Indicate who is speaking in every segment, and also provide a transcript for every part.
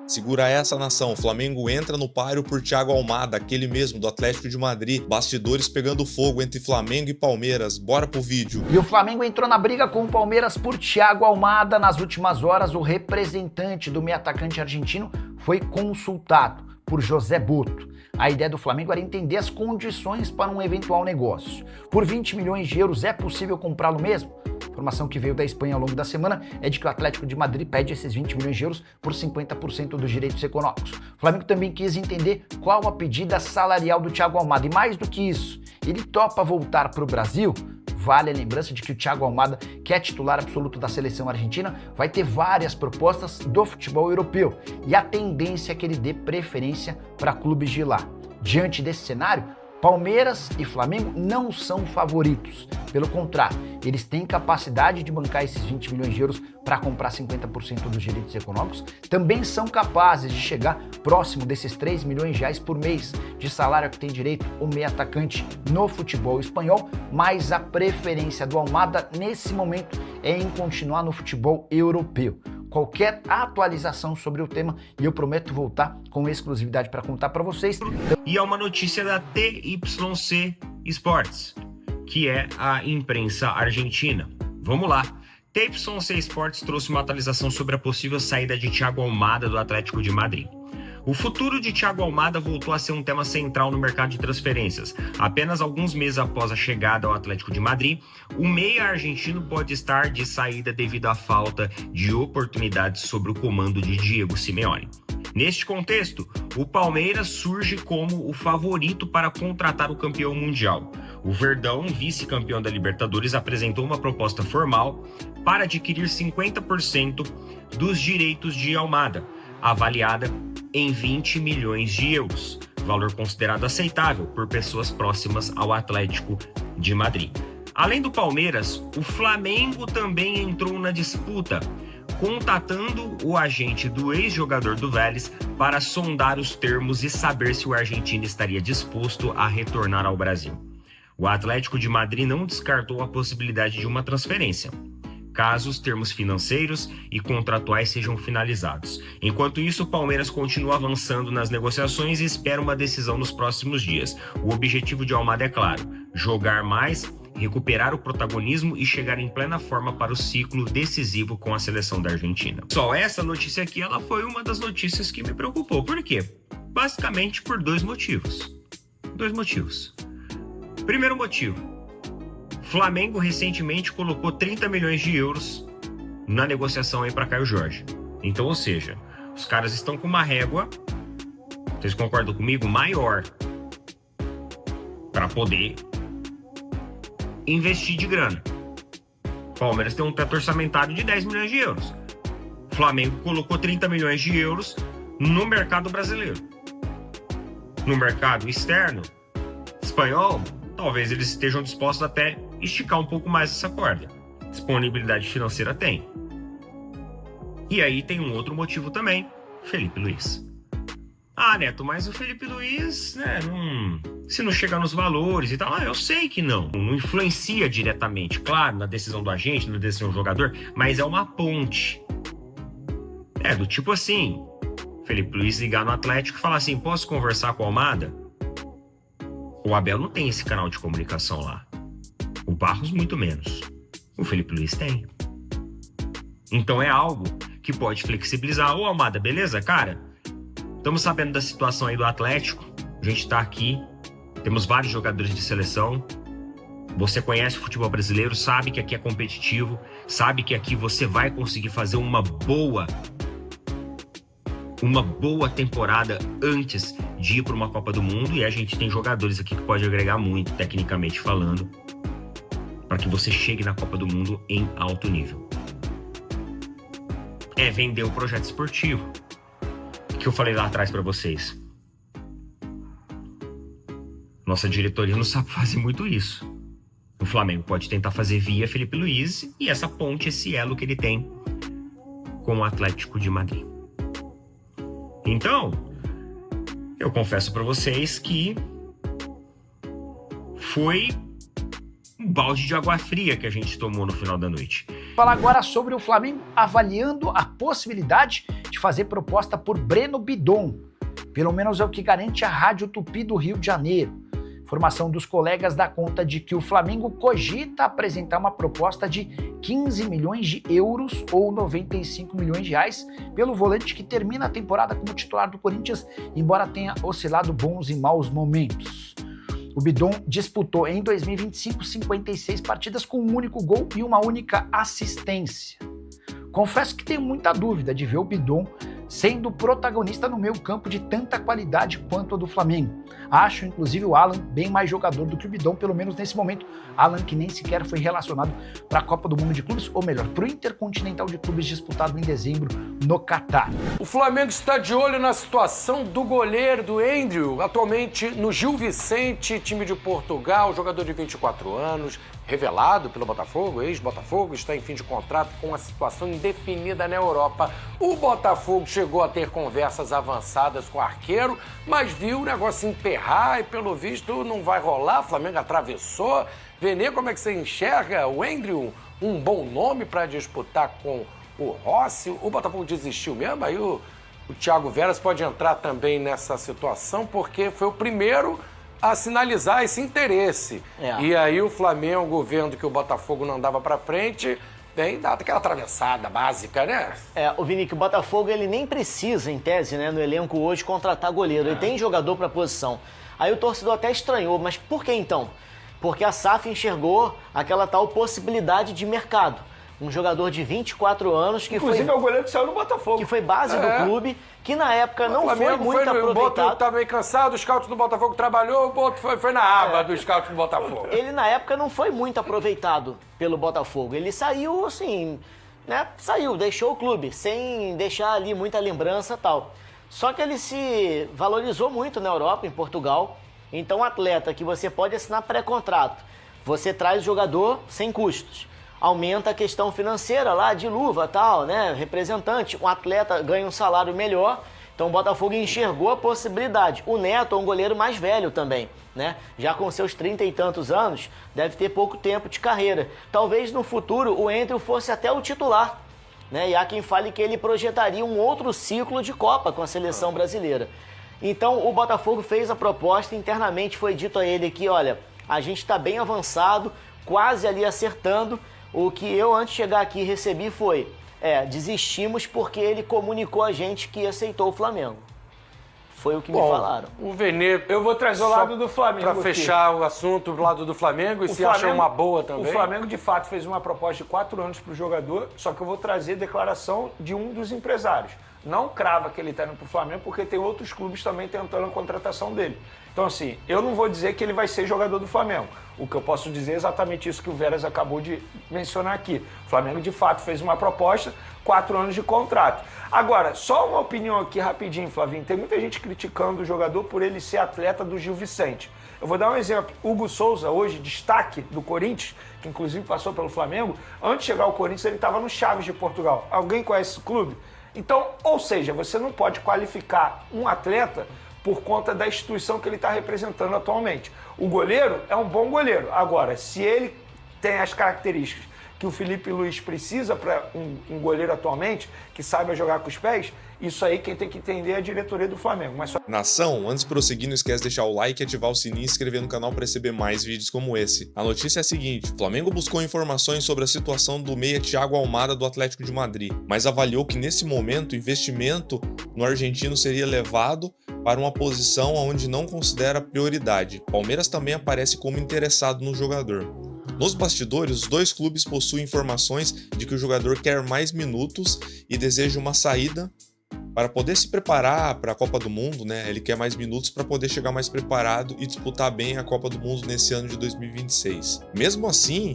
Speaker 1: Segura essa, nação. O Flamengo entra no páreo por Thiago Almada, aquele mesmo do Atlético de Madrid. Bastidores pegando fogo entre Flamengo e Palmeiras. Bora pro vídeo.
Speaker 2: E o Flamengo entrou na briga com o Palmeiras por Thiago Almada. Nas últimas horas, o representante do meio atacante argentino foi consultado por José Boto. A ideia do Flamengo era entender as condições para um eventual negócio. Por 20 milhões de euros é possível comprá-lo mesmo? A informação que veio da Espanha ao longo da semana é de que o Atlético de Madrid pede esses 20 milhões de euros por 50% dos direitos econômicos. O Flamengo também quis entender qual a pedida salarial do Thiago Almada. E mais do que isso, ele topa voltar para o Brasil? Vale a lembrança de que o Thiago Almada, que é titular absoluto da seleção argentina, vai ter várias propostas do futebol europeu. E a tendência é que ele dê preferência para clubes de lá. Diante desse cenário, Palmeiras e Flamengo não são favoritos. Pelo contrário, eles têm capacidade de bancar esses 20 milhões de euros para comprar 50% dos direitos econômicos. Também são capazes de chegar próximo desses 3 milhões de reais por mês de salário que tem direito o meio atacante no futebol espanhol, mas a preferência do Almada nesse momento é em continuar no futebol europeu. Qualquer atualização sobre o tema e eu prometo voltar com exclusividade para contar para vocês.
Speaker 3: E é uma notícia da TYC Sports, que é a imprensa argentina. Vamos lá. TYC Sports trouxe uma atualização sobre a possível saída de Thiago Almada do Atlético de Madrid. O futuro de Thiago Almada voltou a ser um tema central no mercado de transferências. Apenas alguns meses após a chegada ao Atlético de Madrid, o meia argentino pode estar de saída devido à falta de oportunidades sob o comando de Diego Simeone. Neste contexto, o Palmeiras surge como o favorito para contratar o campeão mundial. O Verdão, vice-campeão da Libertadores, apresentou uma proposta formal para adquirir 50% dos direitos de Almada, avaliada em 20 milhões de euros, valor considerado aceitável por pessoas próximas ao Atlético de Madrid. Além do Palmeiras, o Flamengo também entrou na disputa, contatando o agente do ex-jogador do Vélez para sondar os termos e saber se o argentino estaria disposto a retornar ao Brasil. O Atlético de Madrid não descartou a possibilidade de uma transferência, caso os termos financeiros e contratuais sejam finalizados. Enquanto isso, o Palmeiras continua avançando nas negociações e espera uma decisão nos próximos dias. O objetivo de Almada é claro: jogar mais, recuperar o protagonismo e chegar em plena forma para o ciclo decisivo com a seleção da Argentina. Só essa notícia aqui, ela foi uma das notícias que me preocupou. Por quê? Basicamente por dois motivos. Primeiro motivo: Flamengo recentemente colocou 30 milhões de euros na negociação aí para Caio Jorge. Então, ou seja, os caras estão com uma régua, vocês concordam comigo, maior para poder investir de grana. Palmeiras tem um teto orçamentário de 10 milhões de euros. Flamengo colocou 30 milhões de euros no mercado brasileiro. No mercado externo, espanhol, talvez eles estejam dispostos até esticar um pouco mais essa corda. Disponibilidade financeira tem. E aí tem um outro motivo também: Felipe Luiz. Ah, Neto, mas o Felipe Luiz, se não chegar nos valores e tal, eu sei que não influencia diretamente, claro, na decisão do agente, na decisão do jogador, mas é uma ponte. É do tipo assim, Felipe Luiz ligar no Atlético e falar assim: posso conversar com o Almada? O Abel não tem esse canal de comunicação lá. O Barros muito menos. O Felipe Luiz tem. Então é algo que pode flexibilizar. Ô Almada, beleza, cara? Estamos sabendo da situação aí do Atlético. A gente tá aqui. Temos vários jogadores de seleção. Você conhece o futebol brasileiro, sabe que aqui é competitivo, sabe que aqui você vai conseguir fazer uma boa temporada antes de ir para uma Copa do Mundo, e a gente tem jogadores aqui que pode agregar muito, tecnicamente falando, para que você chegue na Copa do Mundo em alto nível. É vender o projeto esportivo que eu falei lá atrás para vocês. Nossa diretoria não sabe fazer muito isso. O Flamengo pode tentar fazer via Felipe Luiz e essa ponte, esse elo que ele tem com o Atlético de Madrid. Então, eu confesso para vocês que foi um balde de água fria que a gente tomou no final da noite.
Speaker 2: Falar agora sobre o Flamengo avaliando a possibilidade de fazer proposta por Breno Bidon. Pelo menos é o que garante a Rádio Tupi do Rio de Janeiro. Informação dos colegas dá conta de que o Flamengo cogita apresentar uma proposta de 15 milhões de euros ou 95 milhões de reais pelo volante que termina a temporada como titular do Corinthians, embora tenha oscilado bons e maus momentos. O Bidon disputou em 2025 56 partidas com um único gol e uma única assistência. Confesso que tenho muita dúvida de ver o Bidon sendo protagonista no meio campo de tanta qualidade quanto a do Flamengo. Acho, inclusive, o Alan bem mais jogador do que o Bidon, pelo menos nesse momento. Alan que nem sequer foi relacionado para a Copa do Mundo de Clubes, ou melhor, para o Intercontinental de Clubes disputado em dezembro no Catar.
Speaker 4: O Flamengo está de olho na situação do goleiro, do Andrew, atualmente no Gil Vicente, time de Portugal, jogador de 24 anos, revelado pelo Botafogo, ex-Botafogo, está em fim de contrato com a situação indefinida na Europa. O Botafogo chegou a ter conversas avançadas com o arqueiro, mas viu o negócio emperrar e, pelo visto, não vai rolar. O Flamengo atravessou. Vene, como é que você enxerga o Andrew? Um bom nome para disputar com o Rossi? O Botafogo desistiu mesmo? Aí o Thiago Veras pode entrar também nessa situação, porque foi o primeiro a sinalizar esse interesse. E aí o Flamengo, vendo que o Botafogo não dava para frente, tem dado aquela atravessada básica, né?
Speaker 5: O Vini, que o Botafogo ele nem precisa, em tese, né, no elenco hoje, contratar goleiro. Ele tem jogador para a posição. Aí o torcedor até estranhou, mas por que então? Porque a SAF enxergou aquela tal possibilidade de mercado. Um jogador de 24 anos que
Speaker 6: inclusive é o goleiro que saiu no Botafogo.
Speaker 5: Que foi base do clube, que na época não foi muito aproveitado.
Speaker 4: O Boto estava meio cansado, o scout do Botafogo trabalhou, o Boto foi na aba do scout do Botafogo.
Speaker 5: Ele na época não foi muito aproveitado pelo Botafogo. Ele saiu assim, né? Saiu, deixou o clube, sem deixar ali muita lembrança e tal. Só que ele se valorizou muito na Europa, em Portugal. Então, um atleta que você pode assinar pré-contrato, você traz o jogador sem custos. Aumenta a questão financeira lá, de luva e tal, né? Representante, um atleta ganha um salário melhor. Então o Botafogo enxergou a possibilidade. O Neto é um goleiro mais velho também, né? Já com seus 30 e tantos anos, deve ter pouco tempo de carreira. Talvez no futuro o Andrew fosse até o titular, né? E há quem fale que ele projetaria um outro ciclo de Copa com a seleção brasileira. Então o Botafogo fez a proposta, internamente foi dito a ele que, olha, a gente está bem avançado, quase ali acertando. O que eu, antes de chegar aqui, recebi foi, desistimos porque ele comunicou a gente que aceitou o Flamengo. Foi o que me falaram.
Speaker 4: O Vene,
Speaker 6: eu vou trazer o lado do Flamengo
Speaker 4: para fechar o assunto do lado do Flamengo, e se acha uma boa também.
Speaker 6: O Flamengo, de fato, fez uma proposta de 4 anos para o jogador, só que eu vou trazer declaração de um dos empresários. Não crava que ele está indo para o Flamengo, porque tem outros clubes também tentando a contratação dele. Então, assim, eu não vou dizer que ele vai ser jogador do Flamengo. O que eu posso dizer é exatamente isso que o Veras acabou de mencionar aqui. O Flamengo, de fato, fez uma proposta, 4 anos de contrato. Agora, só uma opinião aqui rapidinho, Flavinho. Tem muita gente criticando o jogador por ele ser atleta do Gil Vicente. Eu vou dar um exemplo. Hugo Souza, hoje, destaque do Corinthians, que inclusive passou pelo Flamengo, antes de chegar ao Corinthians, ele estava no Chaves de Portugal. Alguém conhece esse clube? Então, ou seja, você não pode qualificar um atleta por conta da instituição que ele está representando atualmente. O goleiro é um bom goleiro. Agora, se ele tem as características que o Felipe Luiz precisa para um goleiro atualmente, que saiba jogar com os pés, isso aí quem tem que entender é a diretoria do Flamengo. Mas só...
Speaker 1: Nação, antes de prosseguir, não esquece de deixar o like, ativar o sininho e se inscrever no canal para receber mais vídeos como esse. A notícia é a seguinte: o Flamengo buscou informações sobre a situação do meia Thiago Almada do Atlético de Madrid, mas avaliou que nesse momento o investimento no argentino seria levado para uma posição onde não considera prioridade. Palmeiras também aparece como interessado no jogador. Nos bastidores, os dois clubes possuem informações de que o jogador quer mais minutos e deseja uma saída para poder se preparar para a Copa do Mundo, né? Ele quer mais minutos para poder chegar mais preparado e disputar bem a Copa do Mundo nesse ano de 2026. Mesmo assim,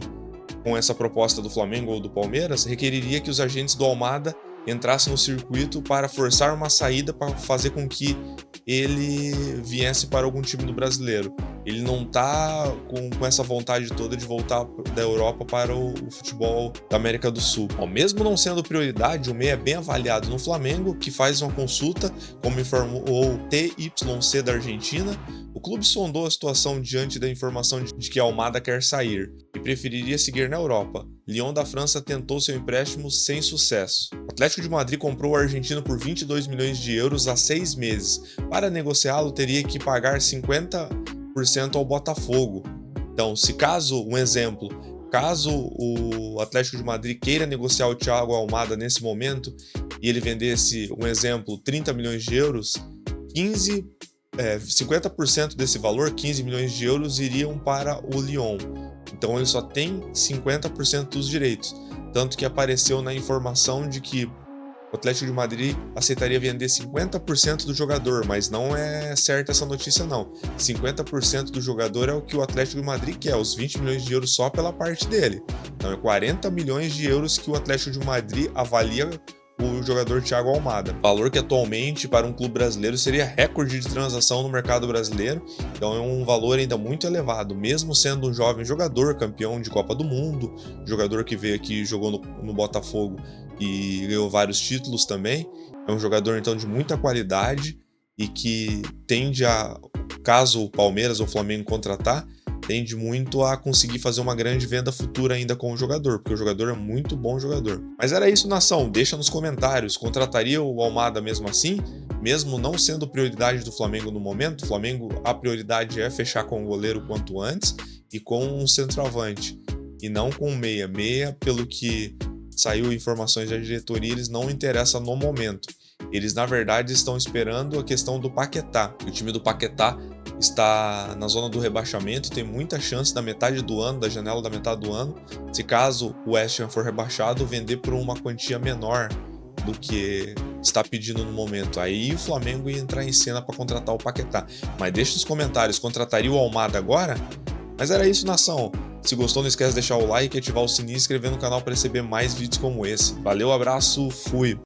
Speaker 1: com essa proposta do Flamengo ou do Palmeiras, requeriria que os agentes do Almada entrassem no circuito para forçar uma saída para fazer com que ele viesse para algum time do brasileiro. Ele não está com essa vontade toda de voltar da Europa para o futebol da América do Sul. Mesmo não sendo prioridade, o meia é bem avaliado no Flamengo, que faz uma consulta, como informou o TYC da Argentina. O clube sondou a situação diante da informação de que Almada quer sair e preferiria seguir na Europa. Lyon da França tentou seu empréstimo sem sucesso. O Atlético de Madrid comprou o argentino por 22 milhões de euros há 6 meses. Para negociá-lo, teria que pagar 50% ao Botafogo. Então, caso o Atlético de Madrid queira negociar o Thiago Almada nesse momento e ele vendesse, 30 milhões de euros, 50% desse valor, 15 milhões de euros, iriam para o Lyon. Então ele só tem 50% dos direitos. Tanto que apareceu na informação de que o Atlético de Madrid aceitaria vender 50% do jogador, mas não é certa essa notícia não. 50% do jogador é o que o Atlético de Madrid quer, os 20 milhões de euros só pela parte dele. Então é 40 milhões de euros que o Atlético de Madrid avalia o jogador Thiago Almada. Valor que atualmente para um clube brasileiro seria recorde de transação no mercado brasileiro, então é um valor ainda muito elevado, mesmo sendo um jovem jogador, campeão de Copa do Mundo, jogador que veio aqui, jogou no Botafogo e ganhou vários títulos também. É um jogador então de muita qualidade e que tende a, caso o Palmeiras ou o Flamengo contratar, tende muito a conseguir fazer uma grande venda futura ainda com o jogador, porque o jogador é muito bom jogador. Mas era isso, nação, deixa nos comentários, contrataria o Almada mesmo assim? Mesmo não sendo prioridade do Flamengo no momento, o Flamengo, a prioridade é fechar com o goleiro quanto antes e com um centroavante, e não com um meia. Meia, pelo que saiu informações da diretoria, eles não interessam no momento. Eles, na verdade, estão esperando a questão do Paquetá. O time do Paquetá está na zona do rebaixamento e tem muita chance da metade do ano, da janela da metade do ano, se caso o West Ham for rebaixado, vender por uma quantia menor do que está pedindo no momento. Aí o Flamengo ia entrar em cena para contratar o Paquetá. Mas deixa nos comentários, contrataria o Almada agora? Mas era isso, nação. Se gostou, não esquece de deixar o like, ativar o sininho e se inscrever no canal para receber mais vídeos como esse. Valeu, abraço, fui!